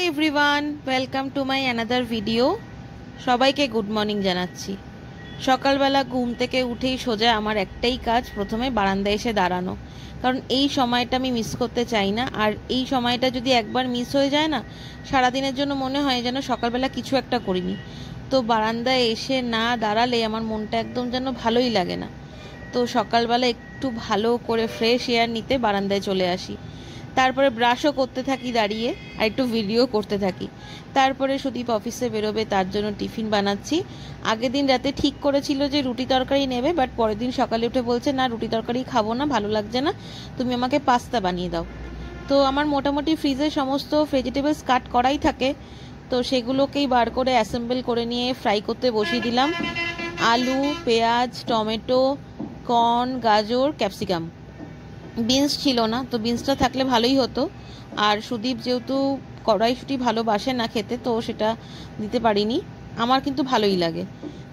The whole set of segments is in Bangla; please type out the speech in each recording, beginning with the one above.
Everyone, welcome to my another video. সবাইকে গুড মর্নিং জানাচ্ছি। সকালবেলা ঘুম থেকে উঠেই সোজা আমার একটাই কাজ, প্রথমে বারান্দায় এসে দাঁড়ানো, কারণ এই সময়টা আমি মিস করতে চাই না। আর এই সময়টা যদি একবার মিস হয়ে যায় না, সারাদিনের জন্য মনে হয় যেন সকালবেলা কিছু একটা করিনি। তো বারান্দায় এসে না দাঁড়ালে আমার মনটা একদম যেন ভালোই লাগে না। তো সকালবেলা একটু ভালো করে ফ্রেশ এয়ার নিতে বারান্দায় চলে আসি। তারপরে ব্রাশও করতে থাকি দাঁড়িয়ে, আর একটু ভিডিও করতে থাকি। তারপরে সুদীপ অফিসে বেরোবে, তার জন্য টিফিন বানাচ্ছি। আগের দিন রাতে ঠিক করেছিল যে রুটি তরকারি নেবে, বাট পরের দিন সকালে উঠে বলছে না, রুটি তরকারি খাবো না, ভালো লাগছে না, তুমি আমাকে পাস্তা বানিয়ে দাও। তো আমার মোটামুটি ফ্রিজে সমস্ত ভেজিটেবলস কাট করাই থাকে, তো সেগুলোকেই বার করে অ্যাসেম্বল করে নিয়ে ফ্রাই করতে বসিয়ে দিলাম। আলু, পেঁয়াজ, টমেটো, কর্ন, গাজর, ক্যাপসিকাম। বিনস ছিল না, তো বিনসটা থাকলে ভালোই হতো। আর সুদীপ যেহেতু কড়াইশুঁটি ভালোবাসে না খেতে, তো সেটা দিতে পারিনি। আমার কিন্তু ভালোই লাগে।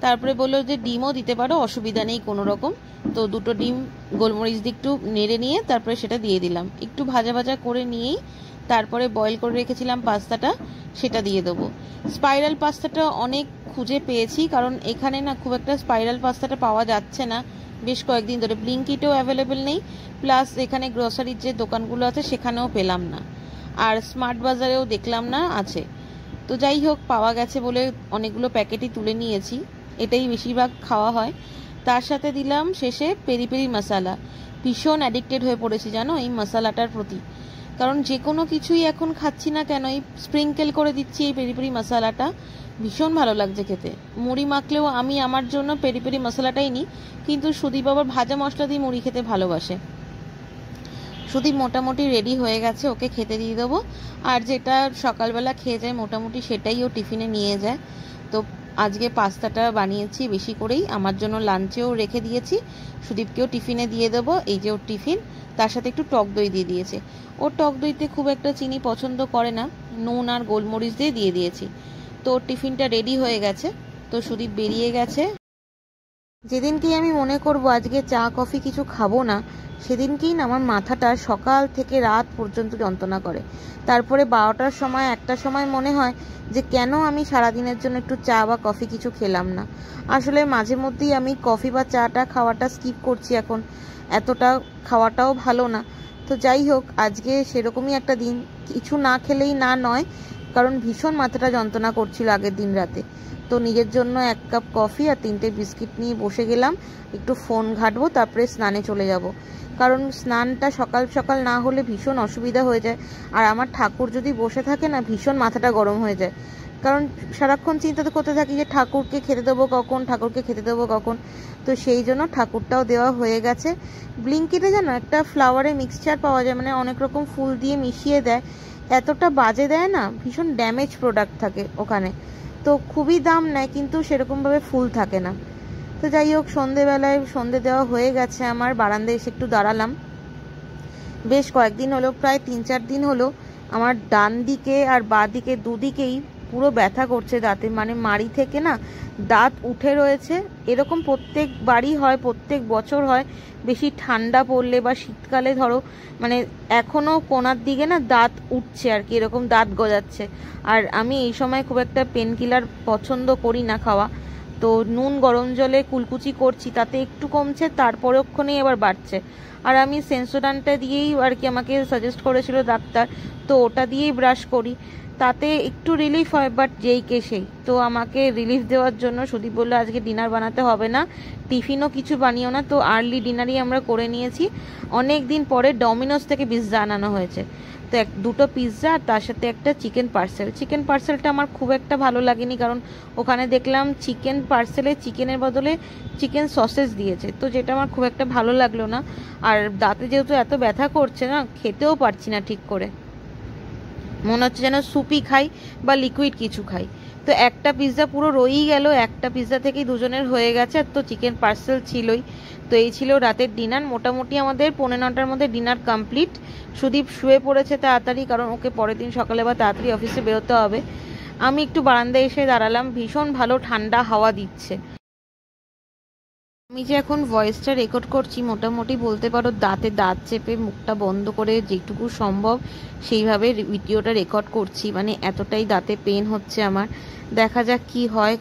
তারপরে বললো যে ডিমও দিতে পারো, অসুবিধা নেই কোনো রকম। তো দুটো ডিম গোলমরিচ দিয়ে একটু নেড়ে নিয়ে তারপরে সেটা দিয়ে দিলাম, একটু ভাজা ভাজা করে নিয়েই তারপরে বয়েল করে রেখেছিলাম পাস্তাটা, সেটা দিয়ে দেবো। স্পাইরাল পাস্তাটা অনেক খুঁজে পেয়েছি, কারণ এখানে না খুব একটা স্পাইরাল পাস্তাটা পাওয়া যাচ্ছে না বেশ কয়েকদিন ধরে। ব্লিঙ্কিটেও অ্যাভেলেবেল নেই, প্লাস এখানে গ্রসারির যে দোকানগুলো আছে সেখানেও পেলাম না, আর স্মার্ট বাজারেও দেখলাম না আছে। তো যাই হোক, পাওয়া গেছে বলে অনেকগুলো প্যাকেটই তুলে নিয়েছি, এটাই বেশিরভাগ খাওয়া হয়। তার সাথে দিলাম শেষে পেরি পেরি মশলা। ভীষণ অ্যাডিক্টেড হয়ে পড়েছি জানো এই মশলাটার প্রতি, কারণ যে কোনো কিছুই এখন খাচ্ছি না কেন এই স্প্রিঙ্কেল করে দিচ্ছি এই পেরি পেরি মশলাটা। ভীষণ ভালো লাগছে খেতে। মুড়ি মাখলেও আমি আমার জন্য পেরি পেরি মশলাটাই নিই, কিন্তু সুদীপ আবার ভাজা মশলা দিয়ে মুড়ি খেতে ভালোবাসে। সুদীপ মোটামুটি রেডি হয়ে গেছে, ওকে খেতে দিয়ে দেবো। আর যেটা সকালবেলা খেয়ে যায় মোটামুটি সেটাই ও টিফিনে নিয়ে যায়। তো আজকে পাস্তাটা বানিয়েছি বেশি করেই, আমার জন্য লাঞ্চেও রেখে দিয়েছি, সুদীপকেও টিফিনে দিয়ে দেবো। এই যে ওর টিফিন, তার সাথে একটু টক দই দিয়ে দিয়েছে। ওর টক দইতে খুব একটা চিনি পছন্দ করে না, নুন আর গোলমরিচ দিয়ে দিয়েছি। তো ওর টিফিনটা রেডি হয়ে গেছে। তো সুদীপ বেরিয়ে গেছে। যেদিনকেই আমি মনে করব আজকে চা কফি কিছু খাবো না, সেদিনকেই না আমার মাথাটা সকাল থেকে রাত পর্যন্ত যন্ত্রণা করে। তারপরে 12টার সময় 1টার সময় মনে হয় যে কেন আমি সারাদিনের জন্য একটু চা বা কফি কিছু খেলাম না। আসলে মাঝে মধ্যেই আমি কফি বা চাটা খাওয়াটা স্কিপ করছি এখন, এতটা খাওয়াটাও ভালো না। তো যাই হোক, আজকে সেরকমই একটা দিন, কিছু না খেলেই না নয়, কারণ ভীষণ মাথাটা যন্ত্রণা করছিল আগের দিন রাতে। তো নিজের জন্য 1 কাপ কফি আর 3টে বিস্কিট নিয়ে বসে গেলাম, একটু ফোন ঘাঁটবো, তারপরে স্নানে চলে যাব। কারণ স্নানটা সকাল সকাল না হলে ভীষণ অসুবিধা হয়ে যায়। আর আমার ঠাকুর যদি বসে থাকে না, ভীষণ মাথাটা গরম হয়ে যায়, কারণ সারাক্ষণ চিন্তা করতে থাকি যে ঠাকুরকে খেতে দেবো কখন, ঠাকুরকে খেতে দেবো কখন। তো সেই জন্য ঠাকুরটাও দেওয়া হয়ে গেছে। ব্লিঙ্কিটে যেন একটা ফ্লাওয়ারে মিক্সচার পাওয়া যায়, মানে অনেক রকম ফুল দিয়ে মিশিয়ে দেয়, এতটা বাজে দেয় না, ভীষণ ড্যামেজ প্রোডাক্ট থাকে ওখানে। তো খুবই দাম নেয়, কিন্তু সেরকমভাবে ফুল থাকে না। তো যাই হোক, সন্ধেবেলায় সন্ধে দেওয়া হয়ে গেছে আমার, বারান্দায় এসে একটু দাঁড়ালাম। বেশ কয়েকদিন হলো, প্রায় 3-4 দিন হলো আমার ডান দিকে আর বাঁ দিকে দুদিকেই পুরো ব্যথা করছে দাঁতে, মানে মাড়ি থেকে না দাঁত উঠে রয়েছে। এরকম প্রত্যেক বাড়ি হয়, প্রত্যেক বছর হয়, বেশি ঠান্ডা পড়লে বা শীতকালে ধরো, মানে এখনও কোনার দিকে না দাঁত উঠছে আর কি, এরকম দাঁত গজাচ্ছে। আর আমি এই সময় খুব একটা পেন কিলার পছন্দ করি না খাওয়া। তো নুন গরম জলে কুলকুচি করছি, তাতে একটু কমছে, তারপরেক্ষণেই আবার বাড়ছে। আর আমি সেন্সোডানটা দিয়েই আর কি, আমাকে সাজেস্ট করেছিল ডাক্তার, তো ওটা দিয়েই ব্রাশ করি, তাতে একটু রিলিফ হয়, বাট যেই কে সেই। তো আমাকে রিলিফ দেওয়ার জন্য সুদীপ বললো আজকে ডিনার বানাতে হবে না, টিফিনও কিছু বানিও না। তো আর্লি ডিনারই আমরা করে নিয়েছি। অনেক দিন পরে ডমিনোস থেকে পিৎজা আনানো হয়েছে, তো দুটো পিৎজা আর তার সাথে একটা চিকেন পার্সেল। চিকেন পার্সেলটা আমার খুব একটা ভালো লাগেনি, কারণ ওখানে দেখলাম চিকেন পার্সেলে চিকেনের বদলে চিকেন সসেজ দিয়েছে, তো যেটা আমার খুব একটা ভালো লাগলো না। আর দাঁতে যেহেতু এত ব্যথা করছে না, খেতেও পারছি না ঠিক করে, মনে হচ্ছে যেন সুপি খাই বা লিকুইড কিছু খাই। তো একটা পিৎজা পুরো রয়েই গেল, একটা পিৎজা থেকেই দুজনের হয়ে গেছে, আর তো চিকেন পার্সেল ছিলই। তো এই ছিল রাতের ডিনার। মোটামুটি আমাদের 9:45-র মধ্যে ডিনার কমপ্লিট। সুদীপ শুয়ে পড়েছে তাড়াতাড়ি, কারণ ওকে পরের দিন সকালে বা তাড়াতাড়ি অফিসে বেরোতে হবে। আমি একটু বারান্দায় এসে দাঁড়ালাম, ভীষণ ভালো ঠান্ডা হাওয়া দিচ্ছে। আমি যে এখন ভয়েসটা রেকর্ড করছি মোটামুটি বলতে পারো দাঁতে দাঁত চেপে মুখটা বন্ধ করে যেটুকু সম্ভব সেইভাবে ভিডিওটা রেকর্ড করছি, মানে এতটাই দাঁতে পেন হচ্ছে আমার। দেখা যাক কি হয়,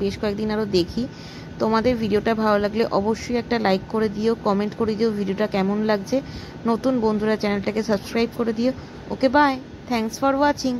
বেশ কয়েকদিন আরও দেখি। তোমাদের ভিডিওটা ভালো লাগলে অবশ্যই একটা লাইক করে দিও, কমেন্ট করে দিও ভিডিওটা কেমন লাগছে। নতুন বন্ধুরা চ্যানেলটাকে সাবস্ক্রাইব করে দিও। ওকে, বাই, থ্যাঙ্কস ফর ওয়াচিং।